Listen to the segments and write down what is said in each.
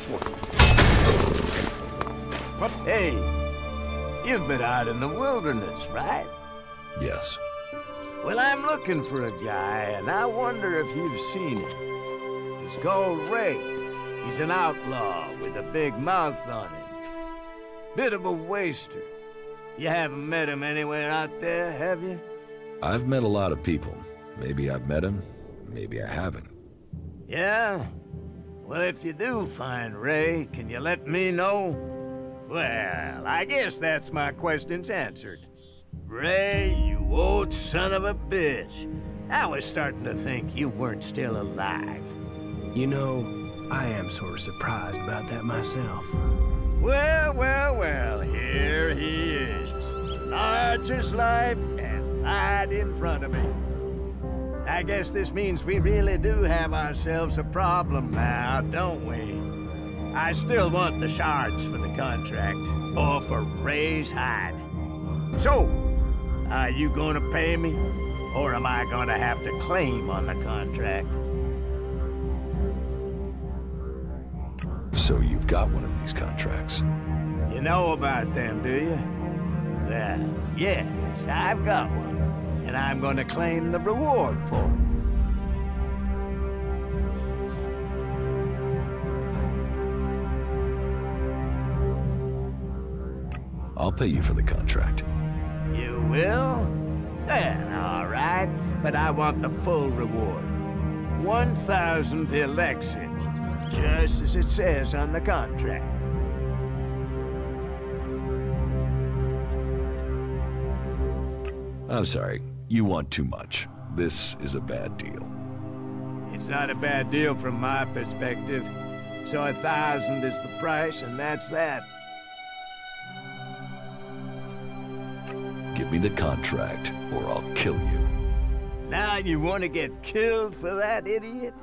this one. Hey, you've been out in the wilderness, right? Yes. Well, I'm looking for a guy, and I wonder if you've seen him. He's called Ray. He's an outlaw with a big mouth on him. Bit of a waster. You haven't met him anywhere out there, have you? I've met a lot of people. Maybe I've met him, maybe I haven't. Yeah? Well, if you do find Ray, can you let me know? Well, I guess that's my questions answered. Ray, you old son of a bitch. I was starting to think you weren't still alive. You know, I am sort of surprised about that myself. Well, well, well, here he is. Large as life and right in front of me. I guess this means we really do have ourselves a problem now, don't we? I still want the shards for the contract, or for Ray's hide. So, are you gonna pay me, or am I gonna have to claim on the contract? So you've got one of these contracts. You know about them, do you? Well, yes, I've got one, and I'm gonna claim the reward for it. I'll pay you for the contract. You will? Well, all right, but I want the full reward. 1,000 ELEXs, just as it says on the contract. I'm sorry, you want too much. This is a bad deal. It's not a bad deal from my perspective. So 1,000 is the price, and that's that. Give me the contract, or I'll kill you. Now you want to get killed for that, idiot?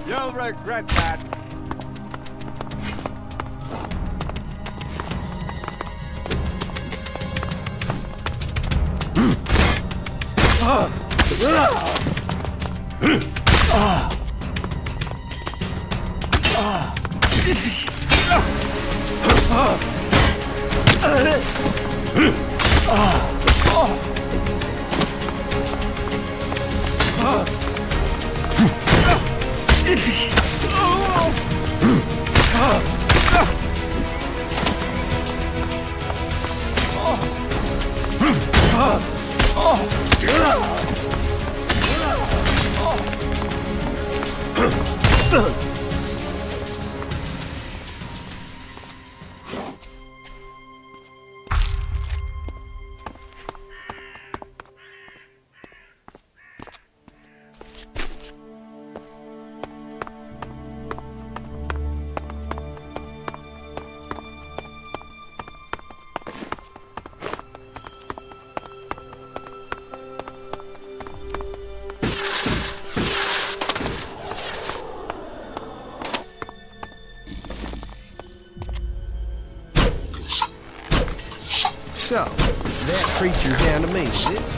You'll regret that. So, that creature's down to me, sis.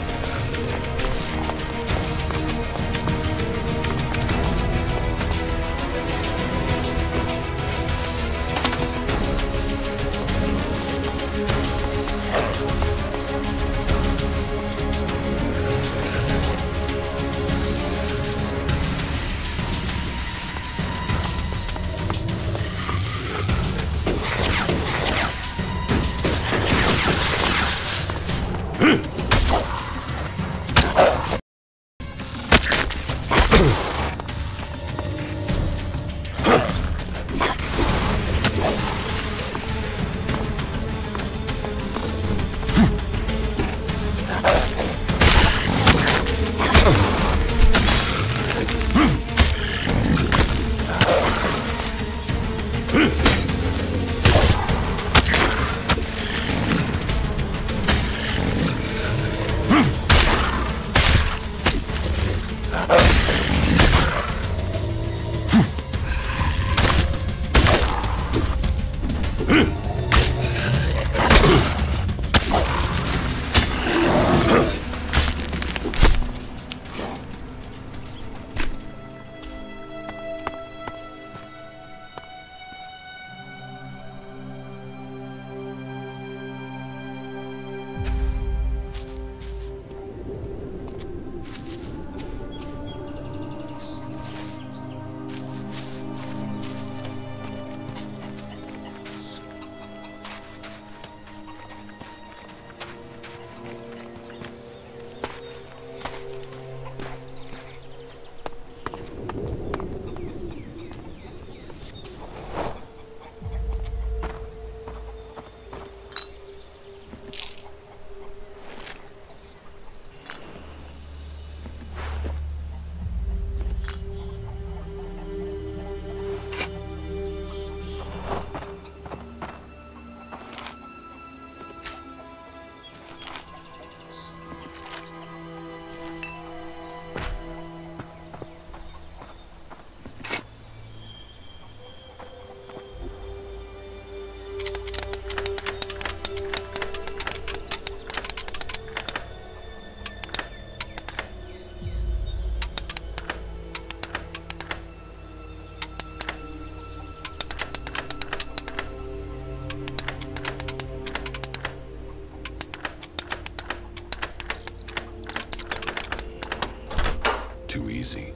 too easy.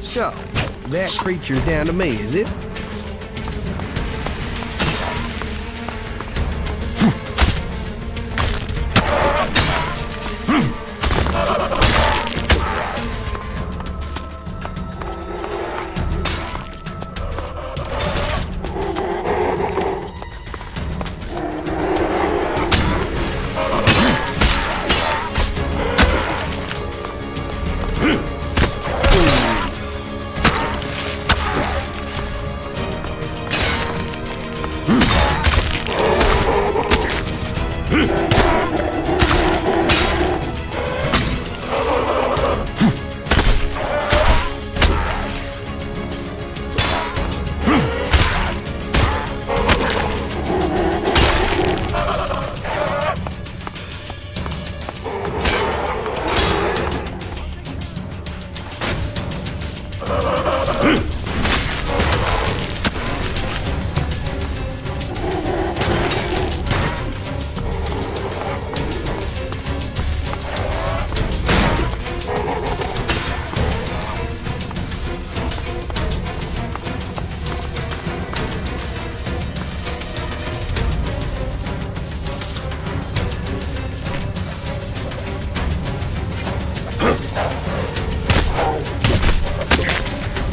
So, that creature's down to me, is it?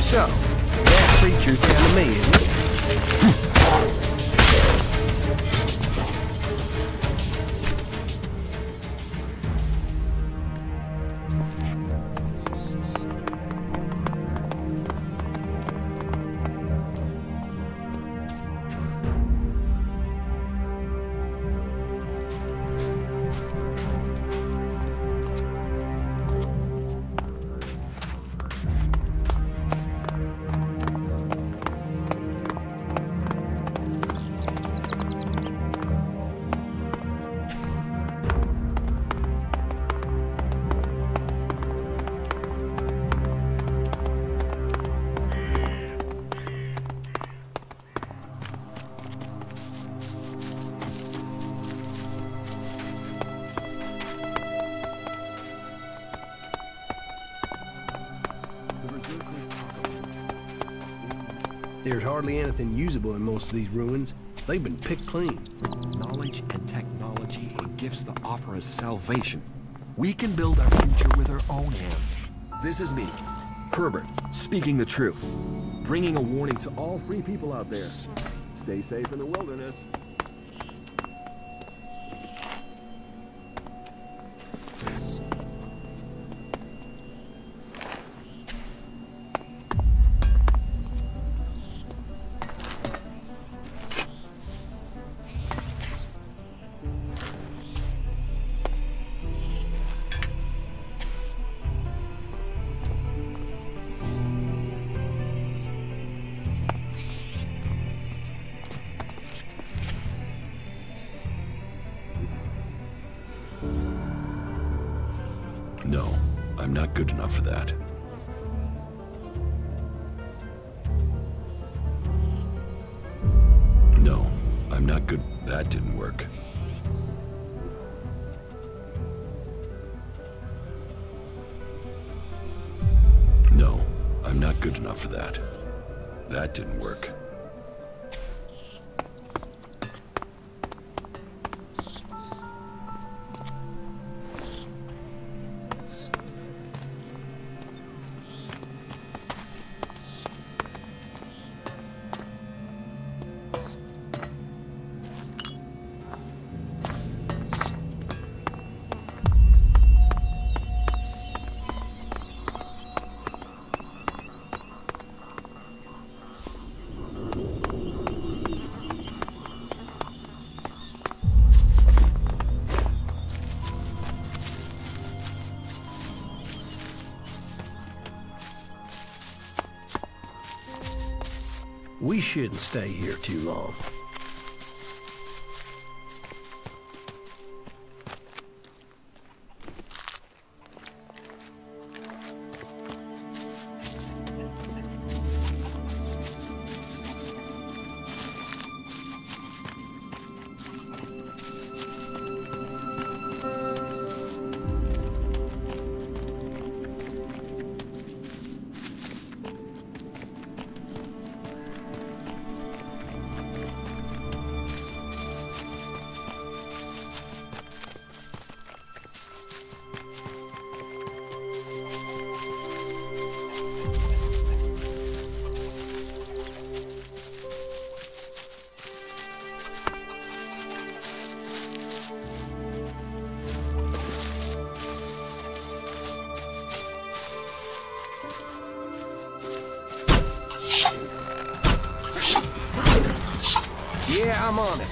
So, that creature's down to me, isn't it? There's hardly anything usable in most of these ruins. They've been picked clean. Knowledge and technology are gifts that offer us salvation. We can build our future with our own hands. This is me, Herbert, speaking the truth. Bringing a warning to all free people out there. Stay safe in the wilderness. I'm not good enough for that. No, I'm not good. That didn't work. No, I'm not good enough for that. That didn't work. We shouldn't stay here too long. Yeah, I'm on it.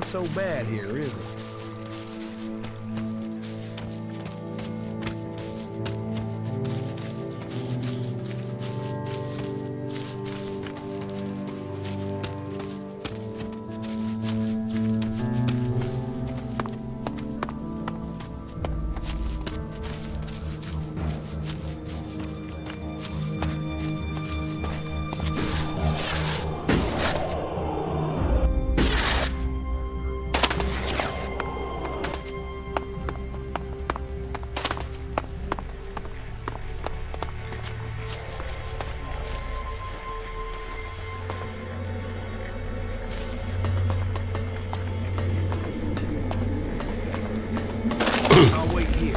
not so bad here, is it? I'll wait here.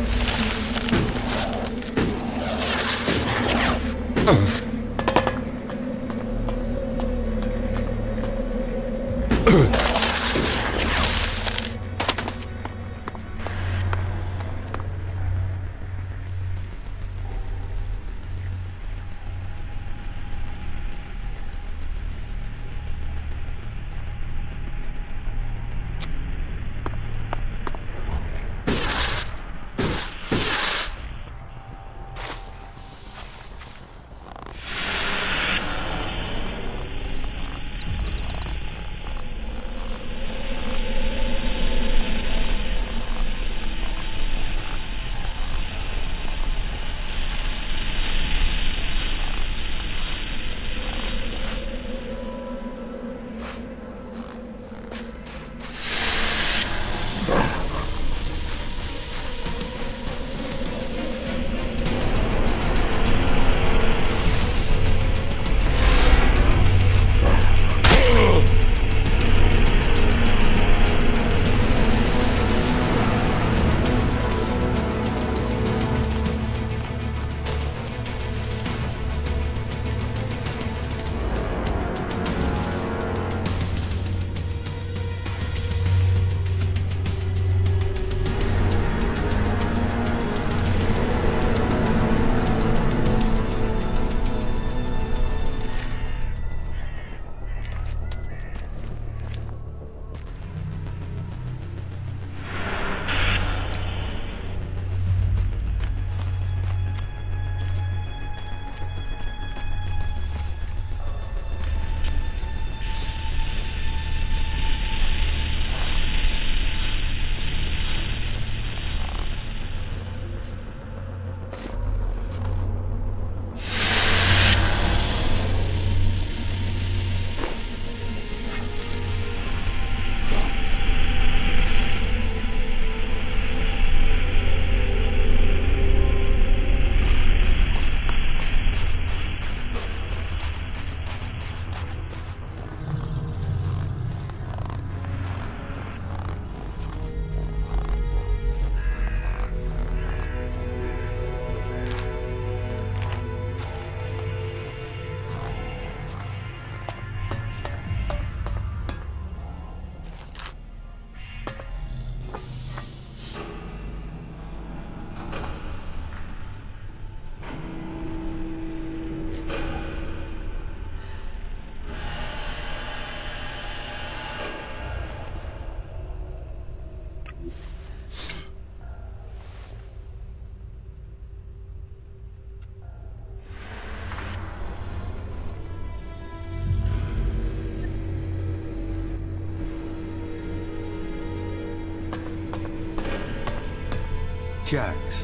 Jax.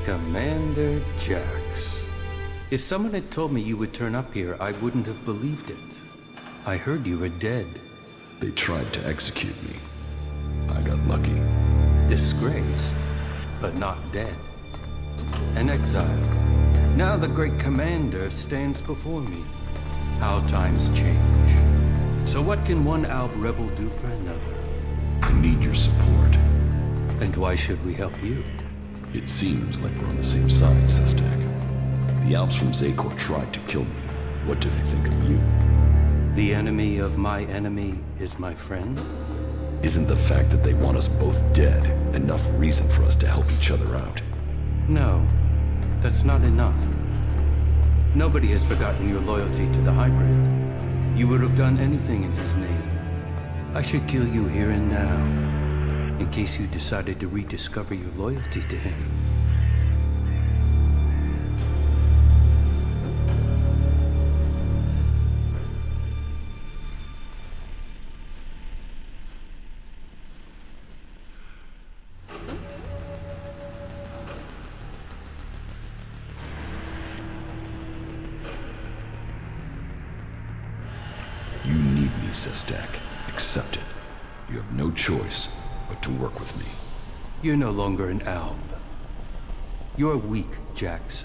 Commander Jax. If someone had told me you would turn up here, I wouldn't have believed it. I heard you were dead. They tried to execute me. I got lucky. Disgraced, but not dead. An exile. Now the great commander stands before me. How times change. So what can one Alb rebel do for another? I need your support. And why should we help you? It seems like we're on the same side, Sestak. The Alps from Zakor tried to kill me. What do they think of you? The enemy of my enemy is my friend? Isn't the fact that they want us both dead enough reason for us to help each other out? No, that's not enough. Nobody has forgotten your loyalty to the hybrid. You would have done anything in his name. I should kill you here and now, in case you decided to rediscover your loyalty to him. You need me, Sestak. Accept it. You have no choice but to work with me. You're no longer an alb. You're weak, Jax.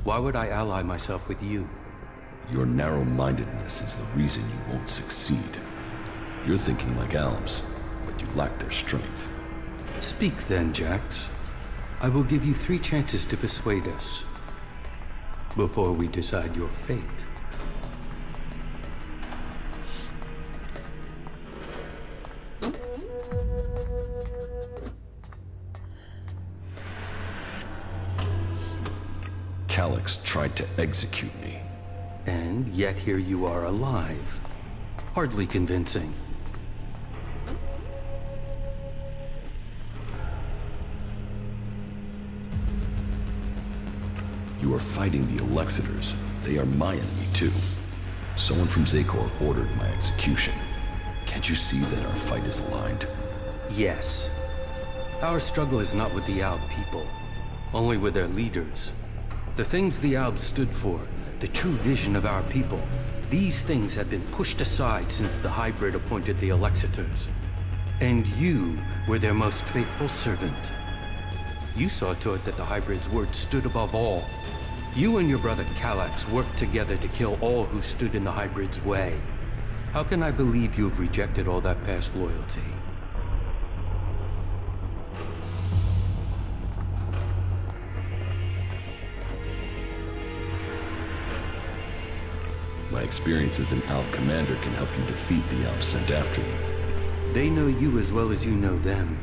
Why would I ally myself with you? Your narrow-mindedness is the reason you won't succeed. You're thinking like albs, but you lack their strength. Speak then, Jax. I will give you 3 chances to persuade us, before we decide your fate. ELEX tried to execute me. And yet here you are alive. Hardly convincing. You are fighting the Elexitors. They are my enemy too. Someone from Zakor ordered my execution. Can't you see that our fight is aligned? Yes. Our struggle is not with the Alb people, only with their leaders. The things the Albs stood for, the true vision of our people, these things have been pushed aside since the hybrid appointed the Elexitors. And you were their most faithful servant. You saw to it that the hybrid's word stood above all. You and your brother ELEX worked together to kill all who stood in the hybrid's way. How can I believe you have rejected all that past loyalty? My experience as an Alb commander can help you defeat the Albs sent after you. They know you as well as you know them.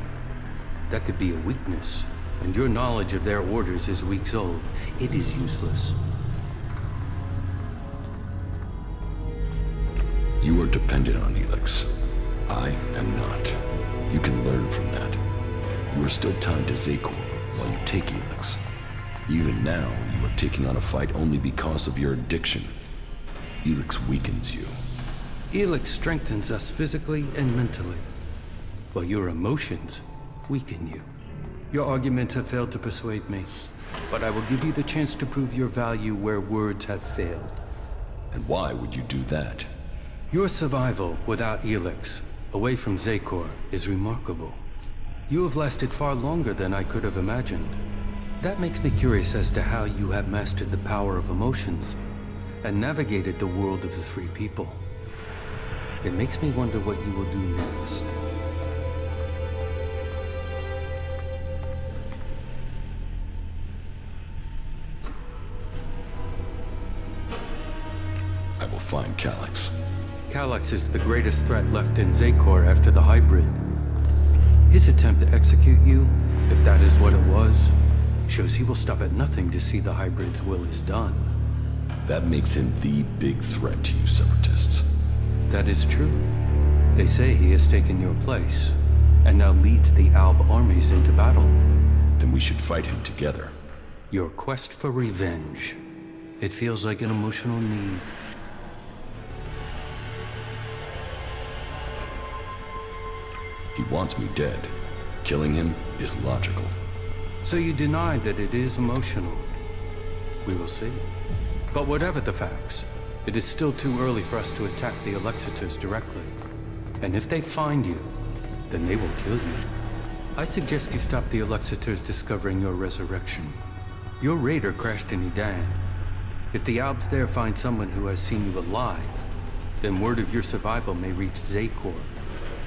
That could be a weakness, and your knowledge of their orders is weeks old. It is useless. You are dependent on ELEX. I am not. You can learn from that. You are still tied to Zakor while you take ELEX. Even now, you are taking on a fight only because of your addiction. ELEX weakens you. ELEX strengthens us physically and mentally, while your emotions weaken you. Your arguments have failed to persuade me, but I will give you the chance to prove your value where words have failed. And why would you do that? Your survival without ELEX, away from Zakor, is remarkable. You have lasted far longer than I could have imagined. That makes me curious as to how you have mastered the power of emotions and navigated the world of the free people. It makes me wonder what you will do next. I will find ELEX. ELEX is the greatest threat left in Zakor after the hybrid. His attempt to execute you, if that is what it was, shows he will stop at nothing to see the hybrid's will is done. That makes him the big threat to you separatists. That is true. They say he has taken your place, and now leads the Alb armies into battle. Then we should fight him together. Your quest for revenge. It feels like an emotional need. He wants me dead. Killing him is logical. So you deny that it is emotional. We will see. But whatever the facts, it is still too early for us to attack the Elexitors directly. And if they find you, then they will kill you. I suggest you stop the Elexitors discovering your resurrection. Your raider crashed in Edan. If the Albs there find someone who has seen you alive, then word of your survival may reach Zakor.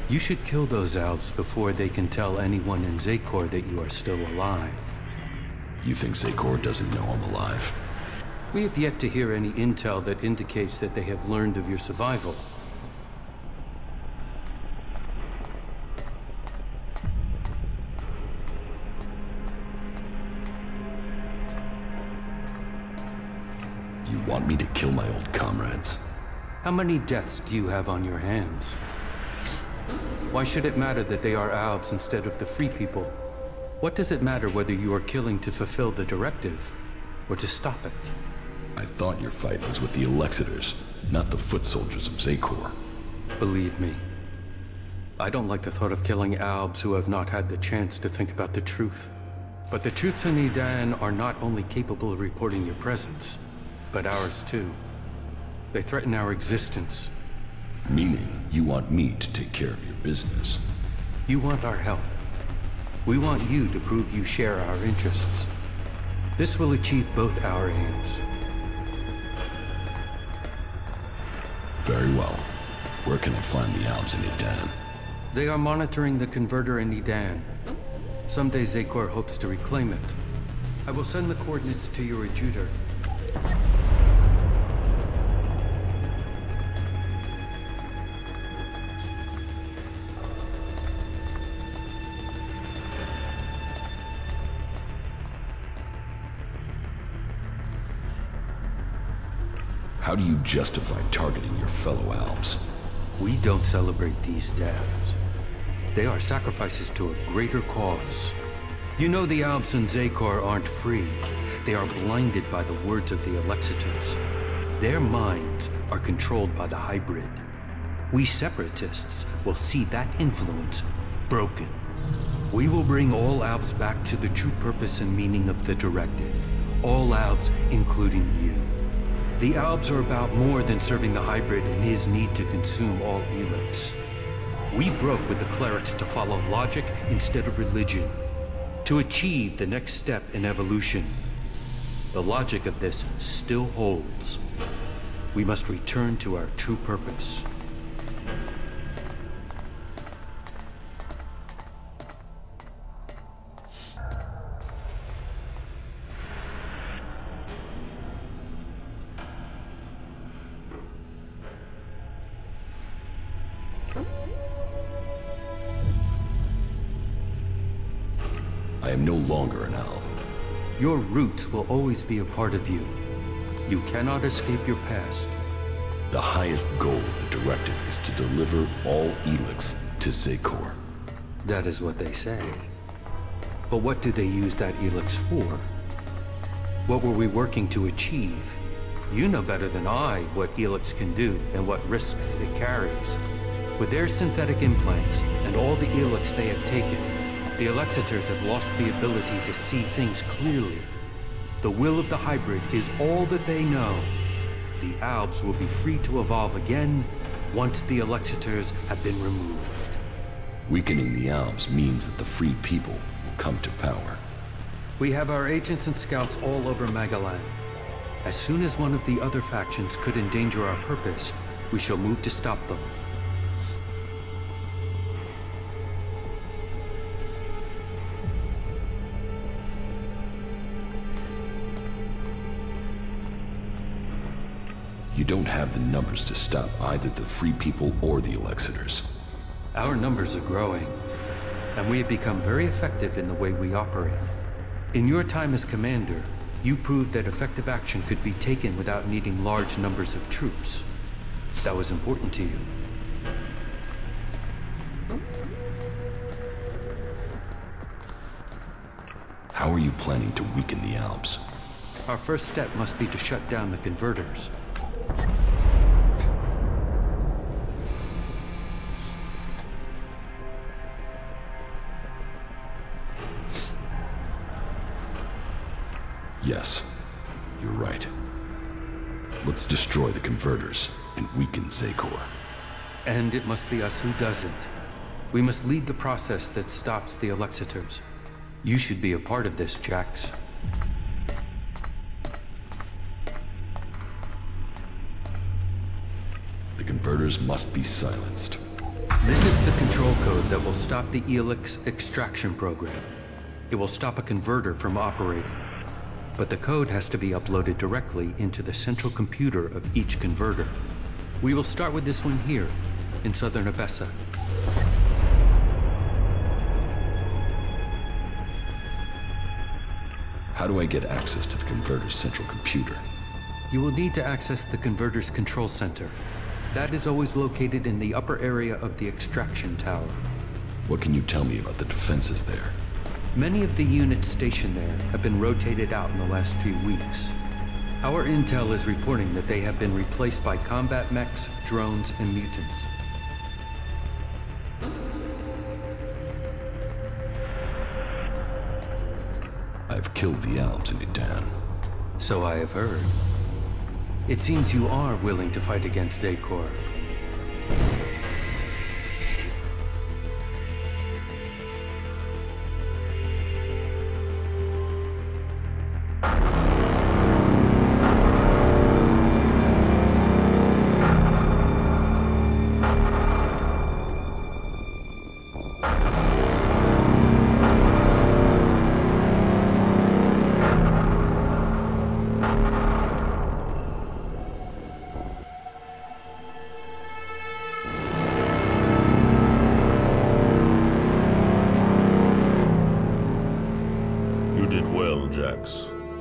You should kill those Albs before they can tell anyone in Zakor that you are still alive. You think Zakor doesn't know I'm alive? We have yet to hear any intel that indicates that they have learned of your survival. You want me to kill my old comrades? How many deaths do you have on your hands? Why should it matter that they are Albs instead of the free people? What does it matter whether you are killing to fulfill the directive or to stop it? I thought your fight was with the Elexitors, not the foot soldiers of Zakor. Believe me, I don't like the thought of killing Albs who have not had the chance to think about the truth. But the troops in Edan are not only capable of reporting your presence, but ours too. They threaten our existence. Meaning, you want me to take care of your business. You want our help. We want you to prove you share our interests. This will achieve both our aims. Very well. Where can I find the Albs in Edan? They are monitoring the converter in Edan. Someday Zakor hopes to reclaim it. I will send the coordinates to your adjutor. How do you justify targeting your fellow Albs? We don't celebrate these deaths. They are sacrifices to a greater cause. You know the Albs in Zakor aren't free. They are blinded by the words of the Elexitors. Their minds are controlled by the hybrid. We separatists will see that influence broken. We will bring all Albs back to the true purpose and meaning of the directive. All Albs, including you. The Albs are about more than serving the hybrid and his need to consume all ELEX. We broke with the clerics to follow logic instead of religion, to achieve the next step in evolution. The logic of this still holds. We must return to our true purpose. I am no longer an Alb. Your roots will always be a part of you. You cannot escape your past. The highest goal of the directive is to deliver all ELEX to Zakor. That is what they say. But what do they use that ELEX for? What were we working to achieve? You know better than I what ELEX can do and what risks it carries. With their synthetic implants and all the ELEX they have taken, the Elexitors have lost the ability to see things clearly. The will of the hybrid is all that they know. The Albs will be free to evolve again once the Elexitors have been removed. Weakening the Albs means that the free people will come to power. We have our agents and scouts all over Magalan. As soon as one of the other factions could endanger our purpose, we shall move to stop them. You don't have the numbers to stop either the free people or the Elexitors. Our numbers are growing, and we have become very effective in the way we operate. In your time as commander, you proved that effective action could be taken without needing large numbers of troops. That was important to you. How are you planning to weaken the Albs? Our first step must be to shut down the converters. Yes, you're right. Let's destroy the converters and weaken Zakor. And it must be us who does it. We must lead the process that stops the Elexitors. You should be a part of this, Jax. The converters must be silenced. This is the control code that will stop the ELEX extraction program. It will stop a converter from operating. But the code has to be uploaded directly into the central computer of each converter. We will start with this one here, in southern Abessa. How do I get access to the converter's central computer? You will need to access the converter's control center. That is always located in the upper area of the extraction tower. What can you tell me about the defenses there? Many of the units stationed there have been rotated out in the last few weeks. Our intel is reporting that they have been replaced by combat mechs, drones, and mutants. I've killed the Alps in Idan. So I have heard. It seems you are willing to fight against Zakor.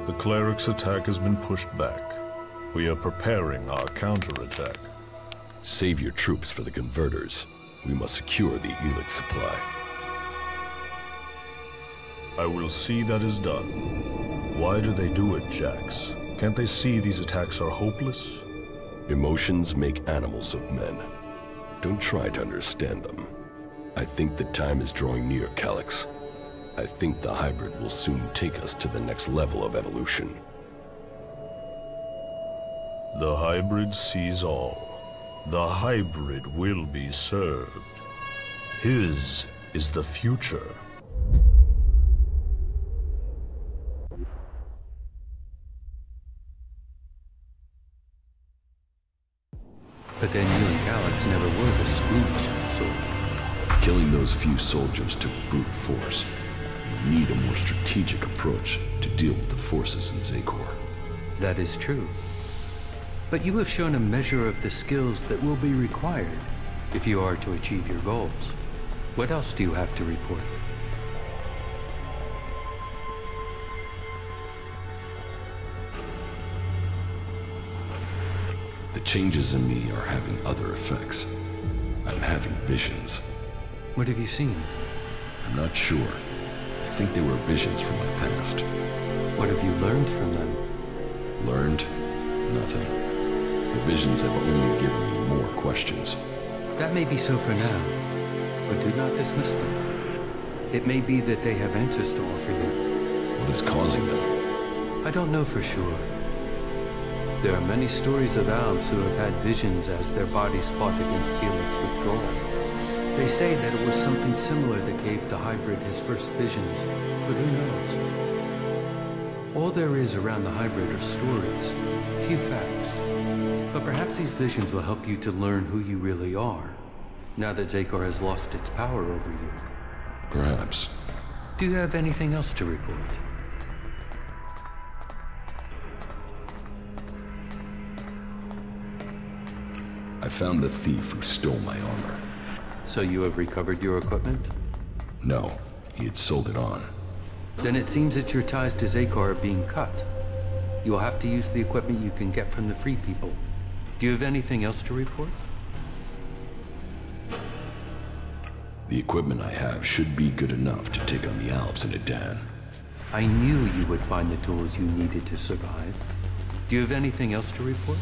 The cleric's attack has been pushed back. We are preparing our counterattack. Save your troops for the converters. We must secure the ELEX supply. I will see that is done. Why do they do it, Jax? Can't they see these attacks are hopeless? Emotions make animals of men. Don't try to understand them. I think the time is drawing near, Calyx. I think the hybrid will soon take us to the next level of evolution. The hybrid sees all. The hybrid will be served. His is the future. But then you and Calyx never were the squeamish sort. Killing those few soldiers took brute force. We need a more strategic approach to deal with the forces in Zakor. That is true. But you have shown a measure of the skills that will be required if you are to achieve your goals. What else do you have to report? The changes in me are having other effects. I'm having visions. What have you seen? I'm not sure. I think they were visions from my past. What have you learned from them? Learned? Nothing. The visions have only given me more questions. That may be so for now, but do not dismiss them. It may be that they have answers to offer you. What is causing them? I don't know for sure. There are many stories of Alps who have had visions as their bodies fought against ELEX withdrawal. They say that it was something similar that gave the hybrid his first visions, but who knows? All there is around the hybrid are stories, few facts. But perhaps these visions will help you to learn who you really are, now that Zakor has lost its power over you. Perhaps. Do you have anything else to report? I found the thief who stole my armor. So you have recovered your equipment? No, he had sold it on. Then it seems that your ties to Zakor are being cut. You will have to use the equipment you can get from the Free People. Do you have anything else to report? The equipment I have should be good enough to take on the Alps in Idan. I knew you would find the tools you needed to survive. Do you have anything else to report?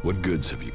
What goods have you...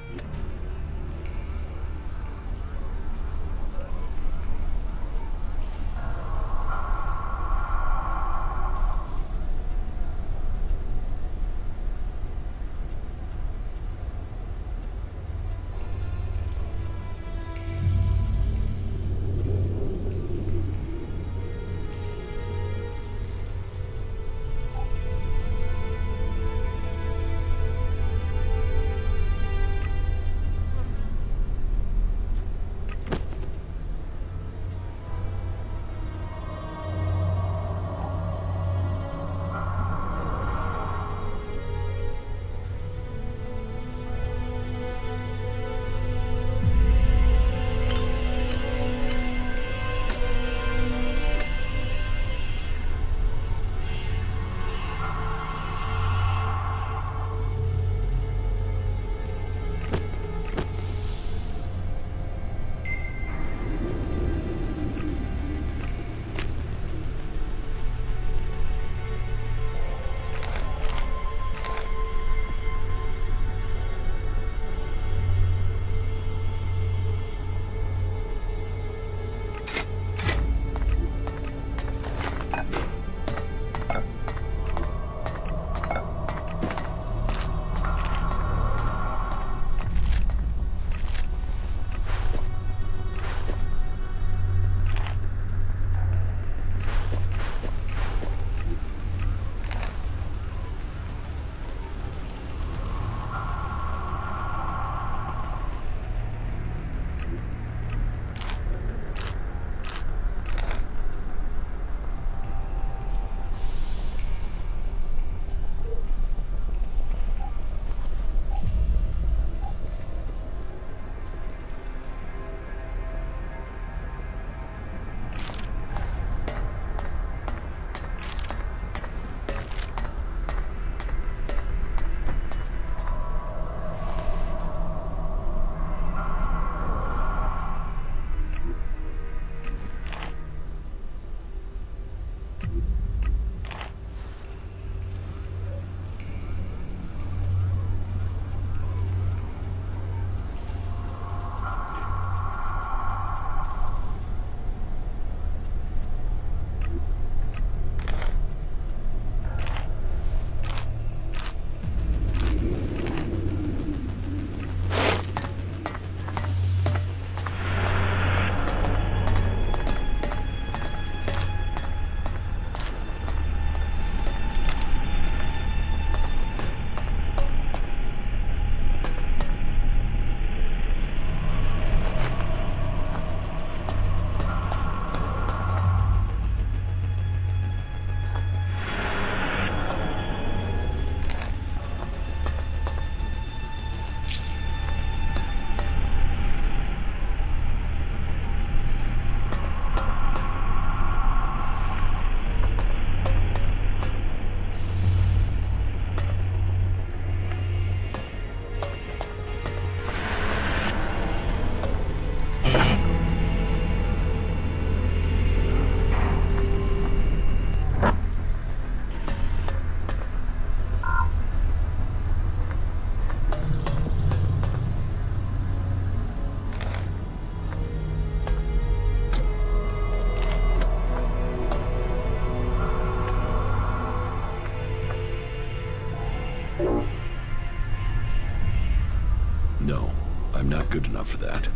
No, I'm not good enough for that.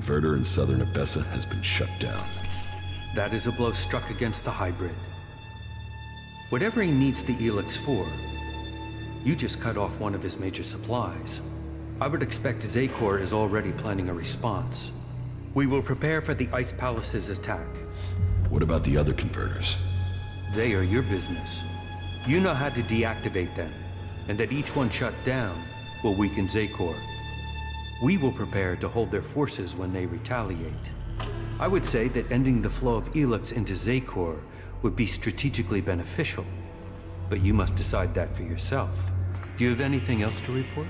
converter in southern Abessa has been shut down. That is a blow struck against the hybrid. Whatever he needs the ELEX for, you just cut off one of his major supplies. I would expect Zakor is already planning a response. We will prepare for the Ice Palace's attack. What about the other converters? They are your business. You know how to deactivate them, and that each one shut down will weaken Zakor. We will prepare to hold their forces when they retaliate. I would say that ending the flow of ELEX into Zakor would be strategically beneficial, but you must decide that for yourself. Do you have anything else to report?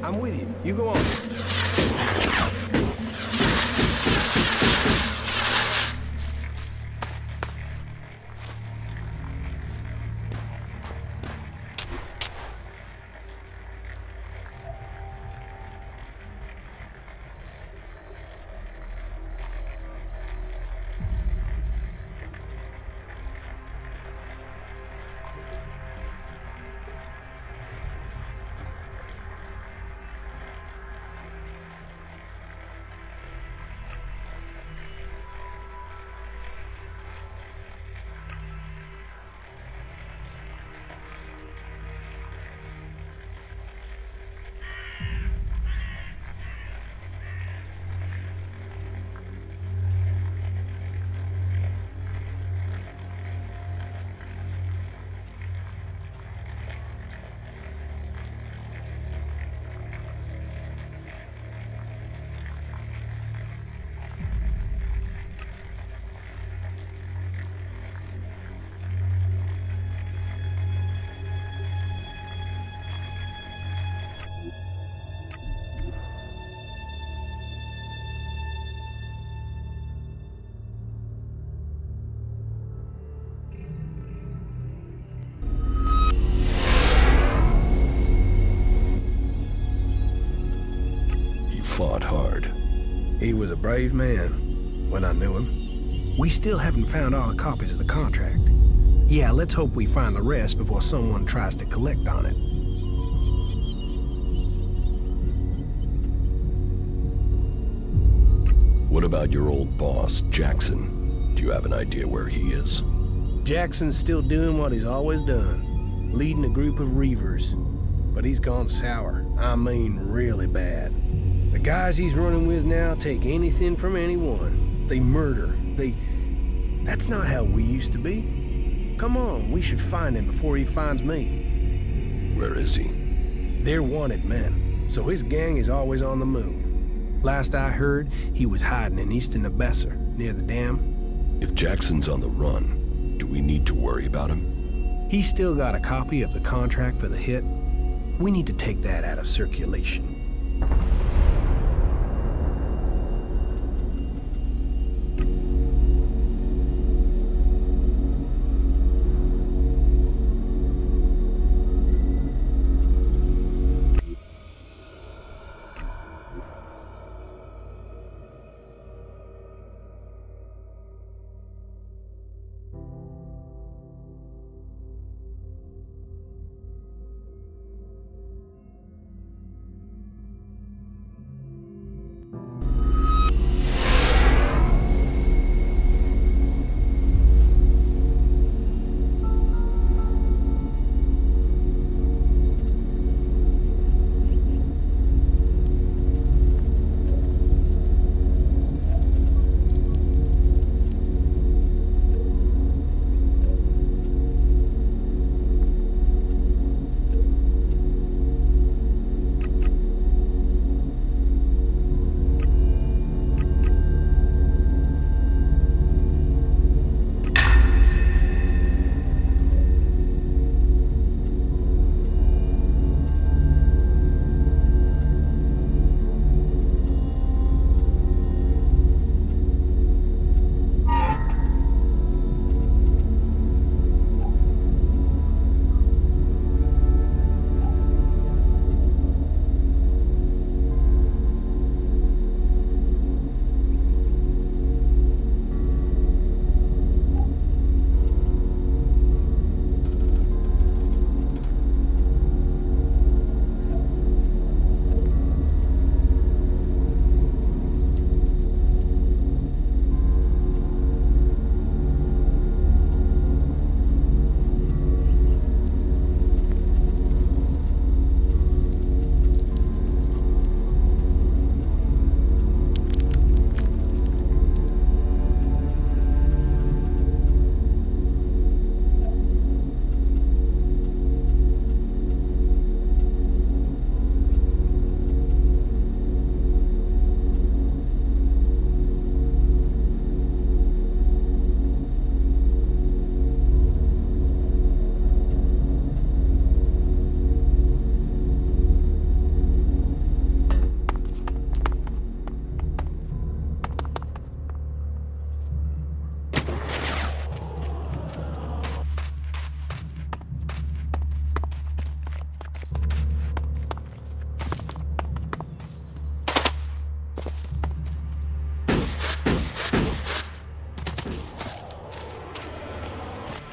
I'm with you. You go on. Fought hard. He was a brave man when I knew him. We still haven't found all the copies of the contract. Yeah, let's hope we find the rest before someone tries to collect on it. What about your old boss, Jackson? Do you have an idea where he is? Jackson's still doing what he's always done, leading a group of reavers. But he's gone sour. I mean really bad. The guys he's running with now take anything from anyone. They murder. That's not how we used to be. Come on, we should find him before he finds me. Where is he? They're wanted men, so his gang is always on the move. Last I heard, he was hiding in Easton Abesser, near the dam. If Jackson's on the run, do we need to worry about him? He's still got a copy of the contract for the hit. We need to take that out of circulation.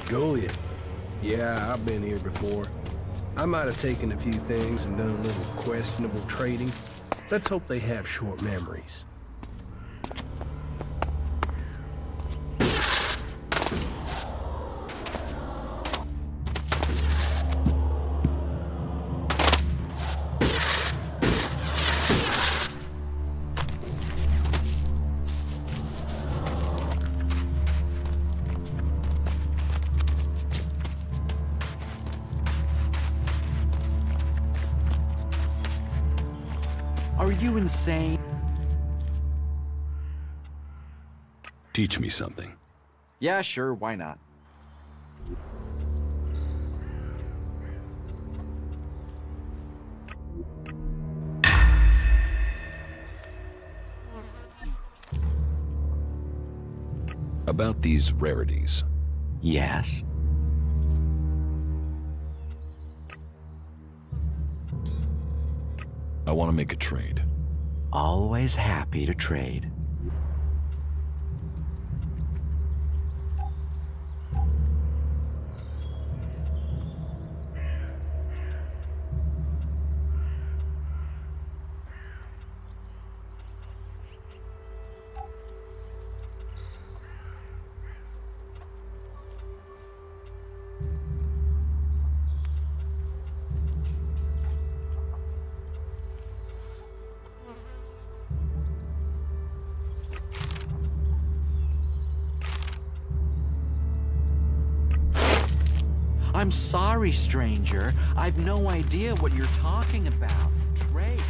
Goliath. Yeah, I've been here before. I might have taken a few things and done a little questionable trading. Let's hope they have short memories. Are you insane? Teach me something. Yeah, sure, why not? About these rarities. Yes. I want to make a trade. Always happy to trade. I'm sorry, stranger. I've no idea what you're talking about. Trade.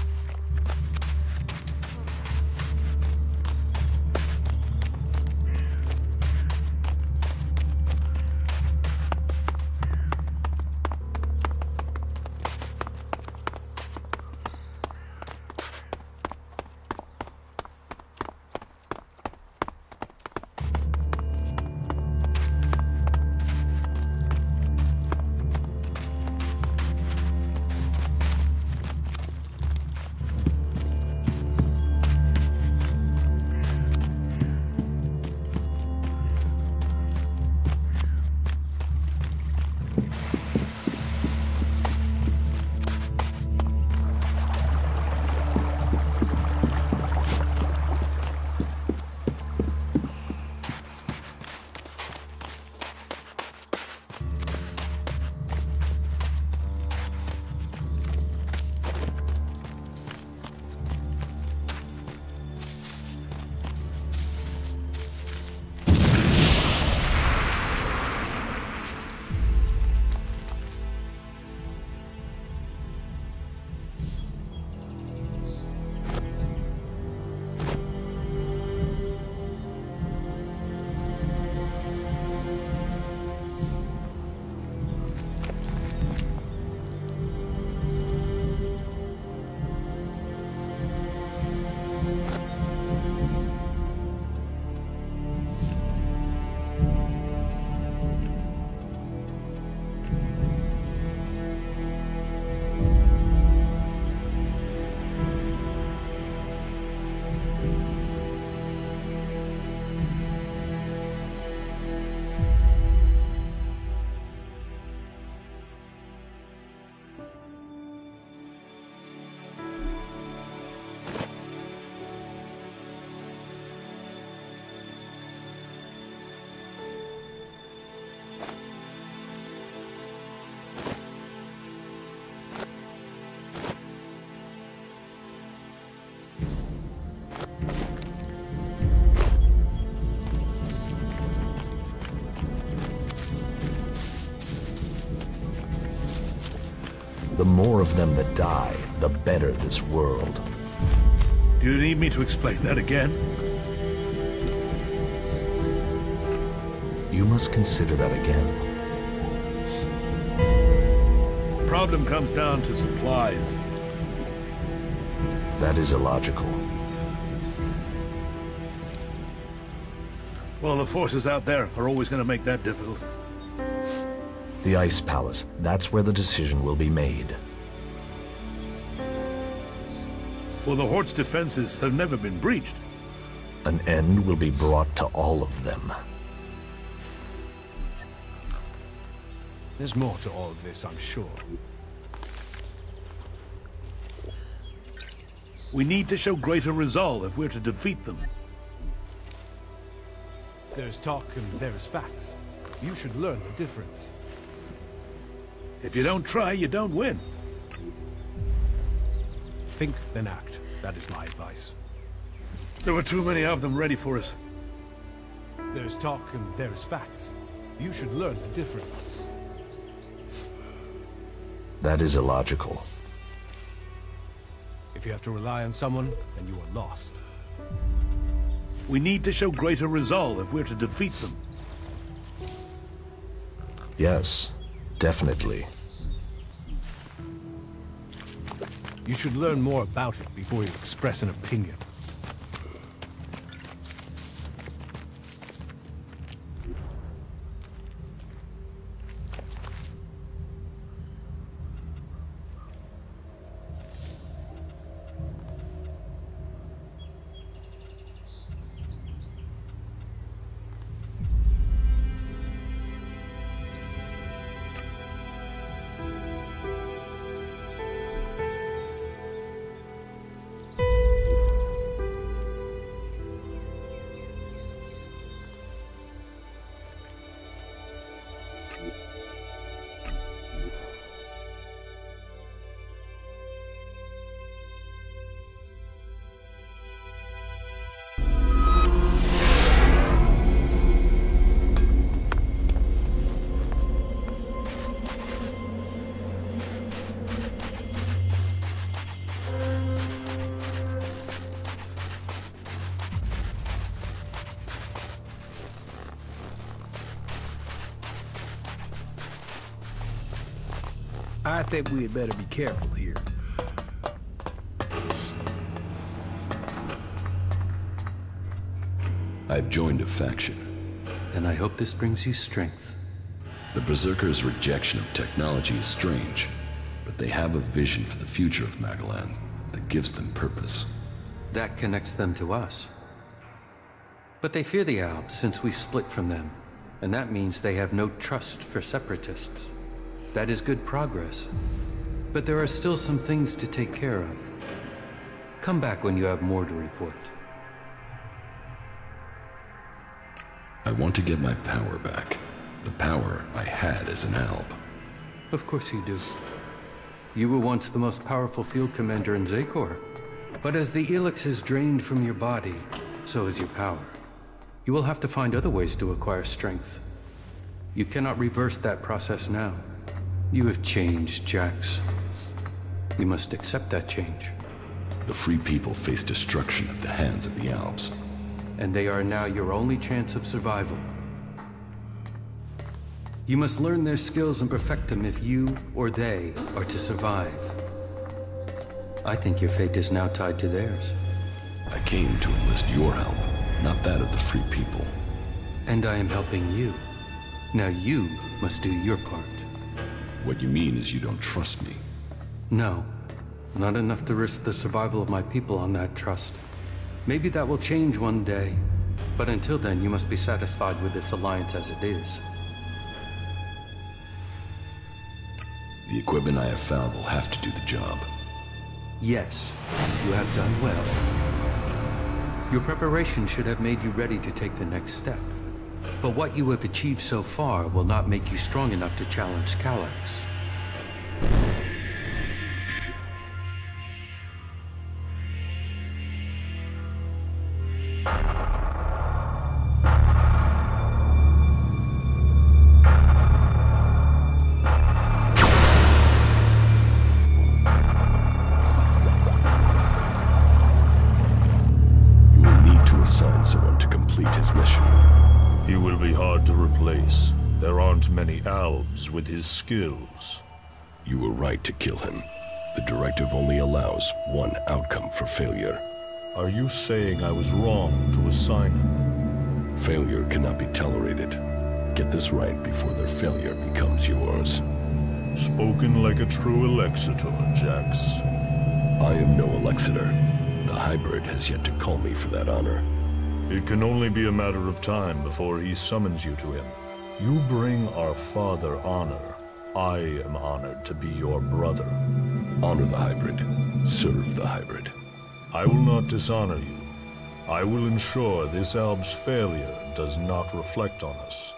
The more of them that die, the better this world. Do you need me to explain that again? You must consider that again. Problem comes down to supplies. That is illogical. Well, the forces out there are always going to make that difficult. The Ice Palace, that's where the decision will be made. Well, the Horde's defenses have never been breached. An end will be brought to all of them. There's more to all of this, I'm sure. We need to show greater resolve if we're to defeat them. There's talk and there's facts. You should learn the difference. If you don't try, you don't win. Think, then act. That is my advice. There were too many of them ready for us. There's talk and there's facts. You should learn the difference. That is illogical. If you have to rely on someone, then you are lost. We need to show greater resolve if we're to defeat them. Yes, definitely. You should learn more about it before you express an opinion. I think we had better be careful here. I've joined a faction. Then I hope this brings you strength. The Berserkers' rejection of technology is strange, but they have a vision for the future of Magaland that gives them purpose. That connects them to us. But they fear the Alps since we split from them, and that means they have no trust for separatists. That is good progress. But there are still some things to take care of. Come back when you have more to report. I want to get my power back. The power I had as an Alp. Of course you do. You were once the most powerful field commander in Zakor. But as the ELEX is drained from your body, so is your power. You will have to find other ways to acquire strength. You cannot reverse that process now. You have changed, Jax. You must accept that change. The Free People face destruction at the hands of the Alps. And they are now your only chance of survival. You must learn their skills and perfect them if you or they are to survive. I think your fate is now tied to theirs. I came to enlist your help, not that of the Free People. And I am helping you. Now you must do your part. What you mean is you don't trust me. No, not enough to risk the survival of my people on that trust. Maybe that will change one day, but until then you must be satisfied with this alliance as it is. The equipment I have found will have to do the job. Yes, you have done well. Your preparation should have made you ready to take the next step. But what you have achieved so far will not make you strong enough to challenge Calyx. He will be hard to replace. There aren't many Albs with his skills. You were right to kill him. The directive only allows one outcome for failure. Are you saying I was wrong to assign him? Failure cannot be tolerated. Get this right before their failure becomes yours. Spoken like a true Alexitor, Jax. I am no Alexitor. The hybrid has yet to call me for that honor. It can only be a matter of time before he summons you to him. You bring our father honor. I am honored to be your brother. Honor the hybrid. Serve the hybrid. I will not dishonor you. I will ensure this Alb's failure does not reflect on us.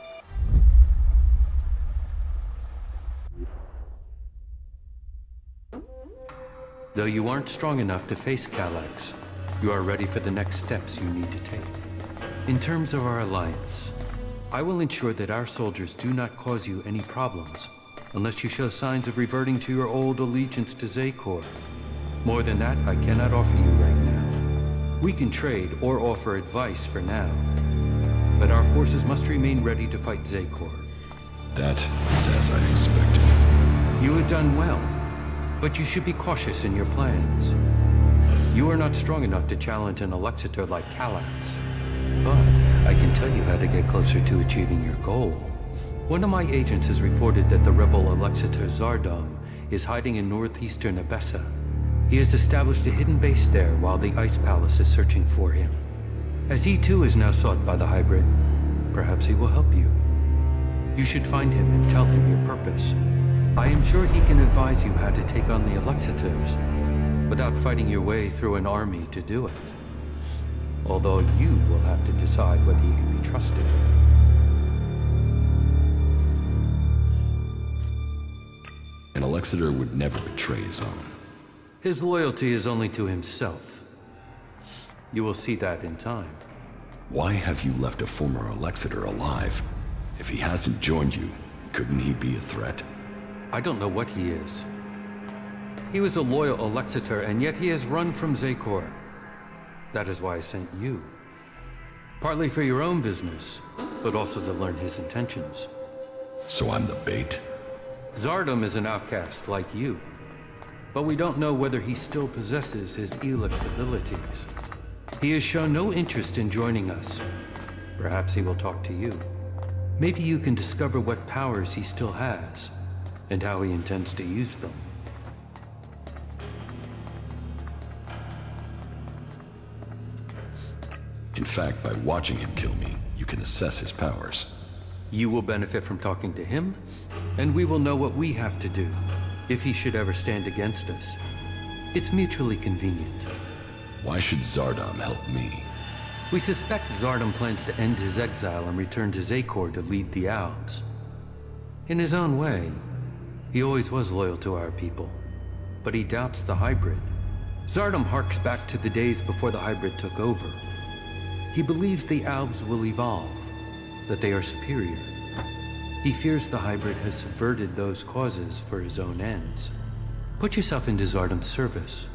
Though you aren't strong enough to face Calyx, you are ready for the next steps you need to take. In terms of our alliance, I will ensure that our soldiers do not cause you any problems, unless you show signs of reverting to your old allegiance to Zakor. More than that, I cannot offer you right now. We can trade or offer advice for now, but our forces must remain ready to fight Zakor. That is as I expected. You have done well, but you should be cautious in your plans. You are not strong enough to challenge an Alexitor like Calyx. But I can tell you how to get closer to achieving your goal. One of my agents has reported that the rebel Alexitor Zardom is hiding in northeastern Abessa. He has established a hidden base there while the Ice Palace is searching for him. As he too is now sought by the hybrid, perhaps he will help you. You should find him and tell him your purpose. I am sure he can advise you how to take on the Alexitors without fighting your way through an army to do it. Although you will have to decide whether he can be trusted. An Alexitor would never betray his own. His loyalty is only to himself. You will see that in time. Why have you left a former Alexitor alive? If he hasn't joined you, couldn't he be a threat? I don't know what he is. He was a loyal Alexitor, and yet he has run from Zakor. That is why I sent you. Partly for your own business, but also to learn his intentions. So I'm the bait? Zardom is an outcast like you, but we don't know whether he still possesses his ELEX abilities. He has shown no interest in joining us. Perhaps he will talk to you. Maybe you can discover what powers he still has, and how he intends to use them. In fact, by watching him kill me, you can assess his powers. You will benefit from talking to him, and we will know what we have to do, if he should ever stand against us. It's mutually convenient. Why should Zardom help me? We suspect Zardom plans to end his exile and return to Zakor to lead the Alps. In his own way, he always was loyal to our people, but he doubts the hybrid. Zardom harks back to the days before the hybrid took over. He believes the Alps will evolve, that they are superior. He fears the hybrid has subverted those causes for his own ends. Put yourself into Zardom's service.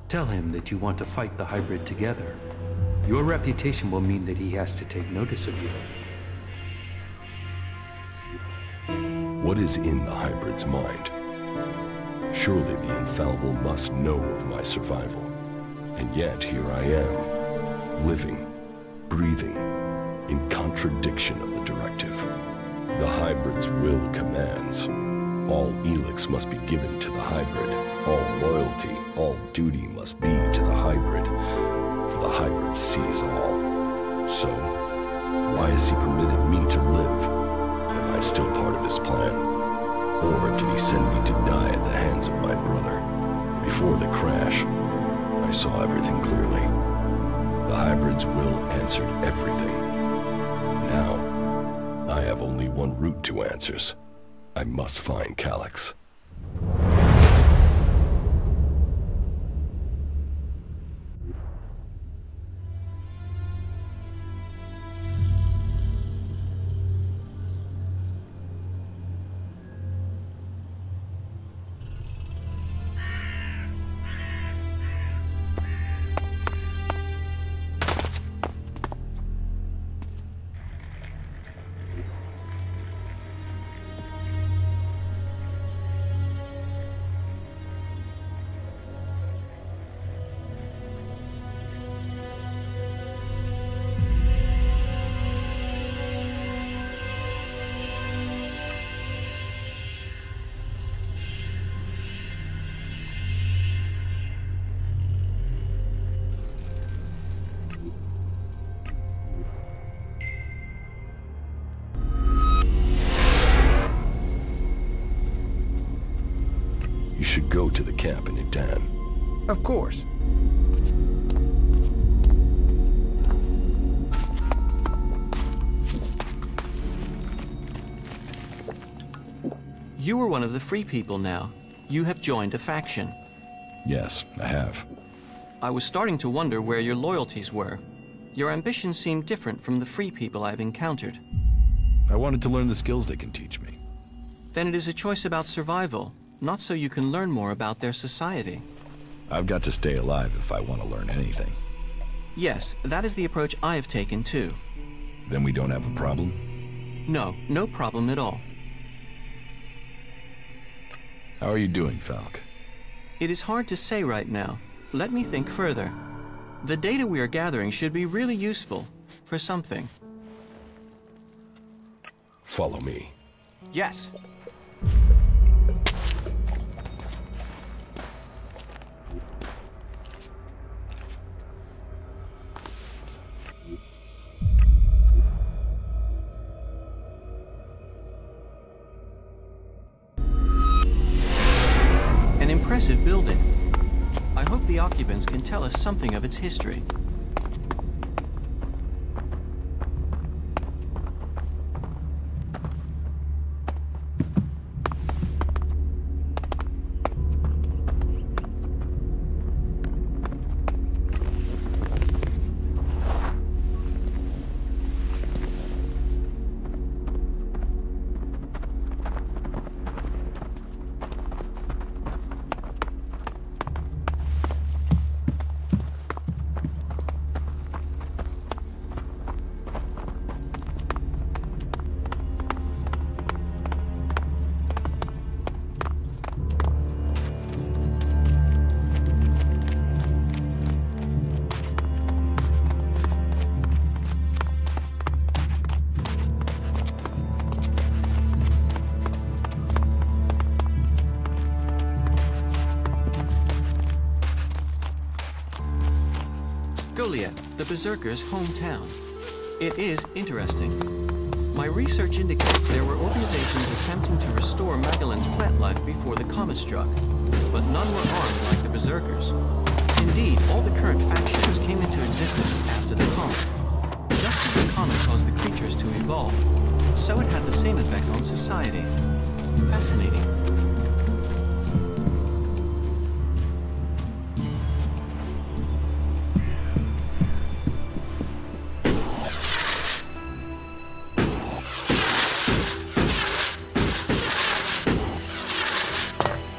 Tell him that you want to fight the hybrid together. Your reputation will mean that he has to take notice of you. What is in the hybrid's mind? Surely the infallible must know of my survival. And yet here I am, living, breathing, in contradiction of the directive. The hybrid's will commands. All ELEX must be given to the hybrid. All loyalty, all duty must be to the hybrid. For the hybrid sees all. So, why has he permitted me to live? Am I still part of his plan? Or did he send me to die at the hands of my brother? Before the crash, I saw everything clearly. The hybrid's will answered everything. Now, I have only one route to answers. I must find Calyx. Should go to the camp in Idan. Of course. You are one of the free people now. You have joined a faction. Yes, I have. I was starting to wonder where your loyalties were. Your ambitions seem different from the free people I've encountered. I wanted to learn the skills they can teach me. Then it is a choice about survival. Not so you can learn more about their society. I've got to stay alive if I want to learn anything. Yes, that is the approach I have taken too. Then we don't have a problem? No, no problem at all. How are you doing, Falk? It is hard to say right now. Let me think further. The data we are gathering should be really useful for something. Follow me. Yes. An impressive building. I hope the occupants can tell us something of its history. the Berserkers' hometown. It is interesting. My research indicates there were organizations attempting to restore Magellan's plant life before the comet struck, but none were armed like the Berserkers. Indeed, all the current factions came into existence after the comet. Just as the comet caused the creatures to evolve, so it had the same effect on society. Fascinating.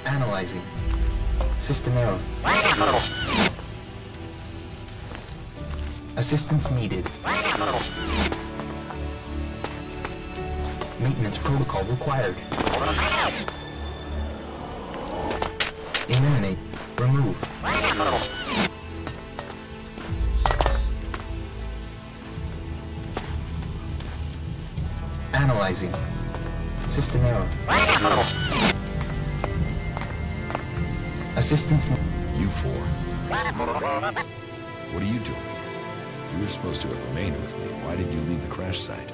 Analyzing. System error. Assistance needed. Maintenance protocol required. Eliminate. Remove. Analyzing. System error. Assistance. You four. What are you doing here? You were supposed to have remained with me. Why did you leave the crash site?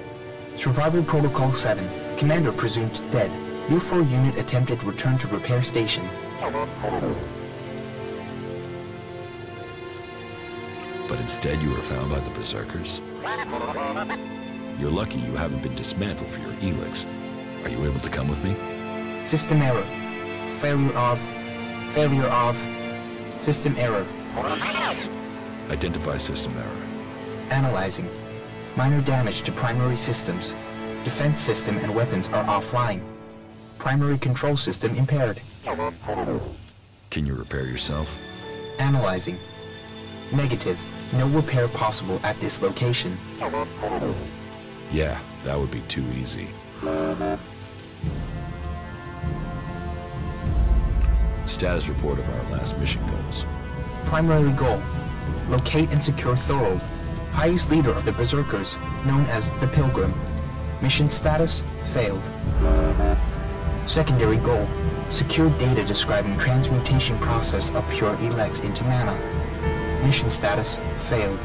Survival Protocol 7. Commander presumed dead. UFO unit attempted return to repair station. But instead you were found by the Berserkers? You're lucky you haven't been dismantled for your ELEX. Are you able to come with me? System error. Failure of. System error. Identify system error. Analyzing. Minor damage to primary systems. Defense system and weapons are offline. Primary control system impaired. Can you repair yourself? Analyzing. Negative. No repair possible at this location. Yeah, that would be too easy. Status report of our last mission goals. Primary goal. Locate and secure Thorold, highest leader of the Berserkers, known as the Pilgrim. Mission status, failed. Secondary goal. Secure data describing transmutation process of pure ELEX into mana. Mission status, failed.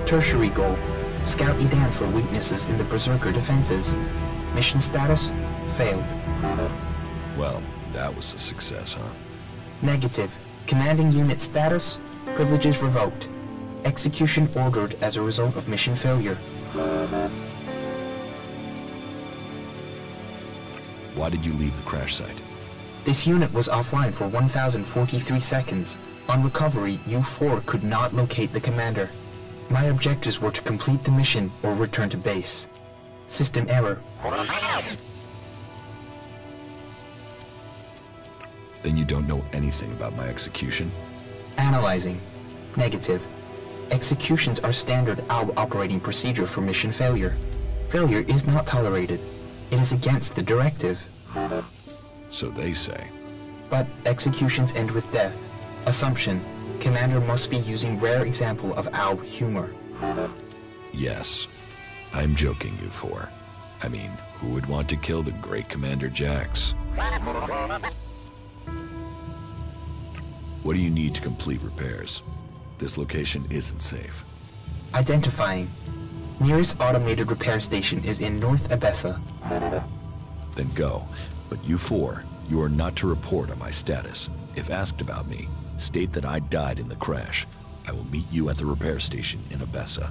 Tertiary goal. Scout Edan for weaknesses in the Berserker defenses. Mission status, failed. Well, that was a success, huh? Negative. Commanding unit status, privileges revoked. Execution ordered as a result of mission failure. Why did you leave the crash site? This unit was offline for 1,043 seconds. On recovery, U4 could not locate the commander. My objectives were to complete the mission or return to base. System error. Then you don't know anything about my execution? Analyzing. Negative. Executions are standard ALB operating procedure for mission failure. Failure is not tolerated. It is against the directive. So they say. But executions end with death. Assumption. Commander must be using rare example of ALB humor. Yes. I'm joking, you four. I mean, who would want to kill the great Commander Jax? What do you need to complete repairs? This location isn't safe. Identifying. Nearest automated repair station is in North Abessa. Then go. But you four, you are not to report on my status. If asked about me, state that I died in the crash. I will meet you at the repair station in Abessa.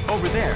Over there.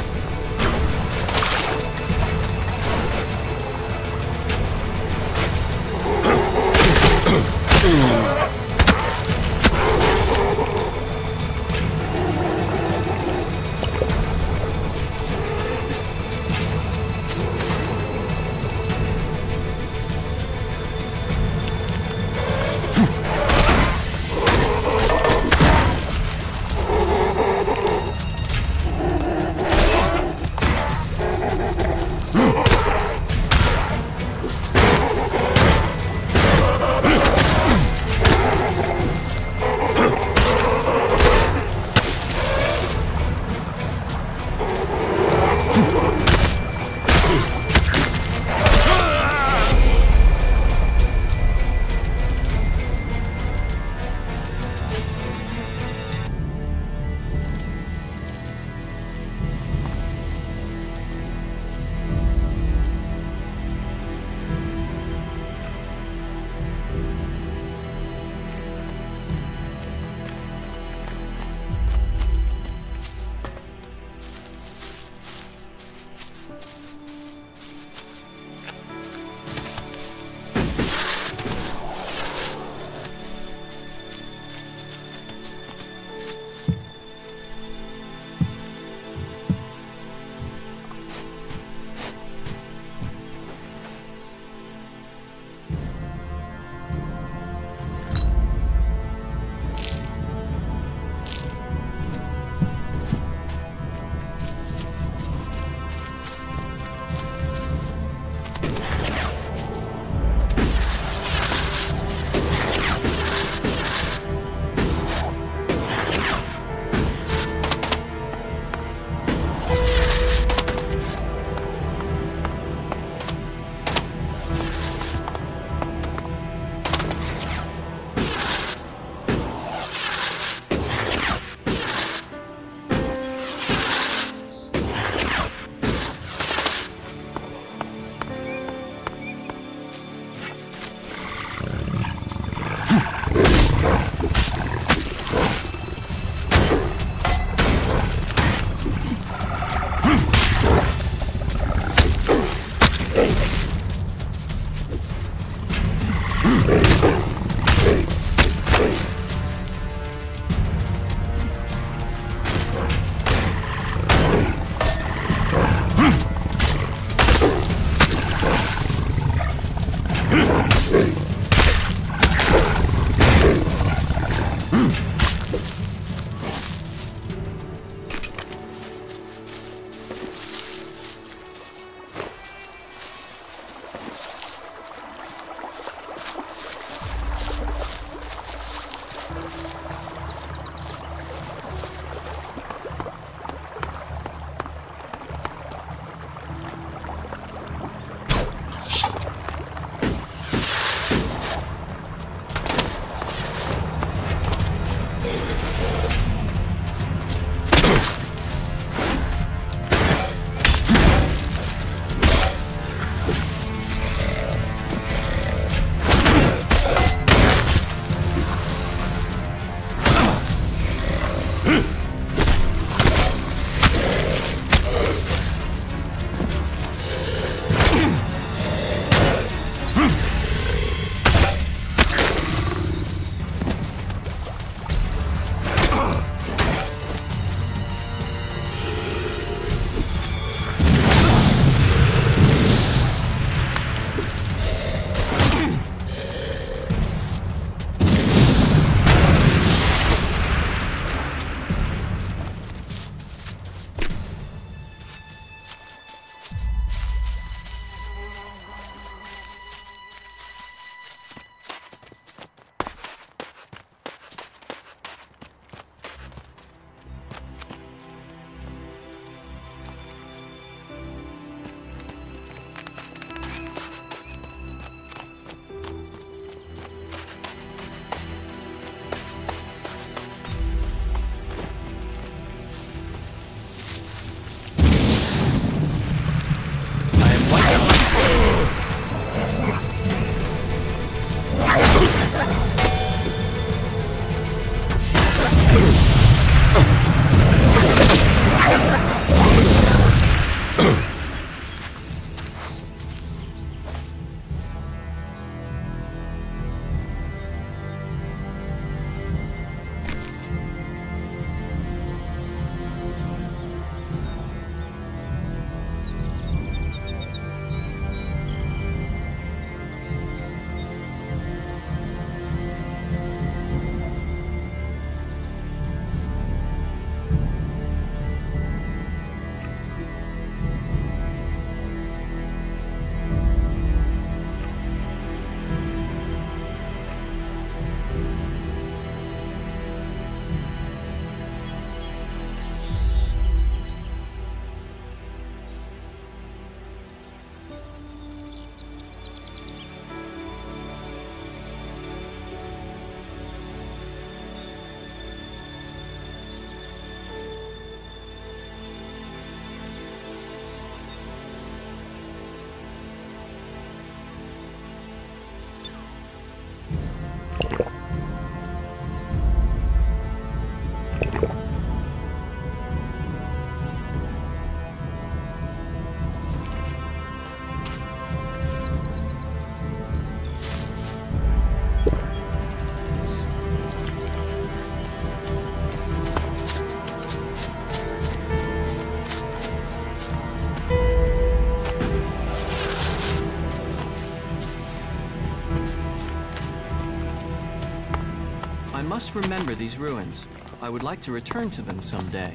must remember these ruins. I would like to return to them someday.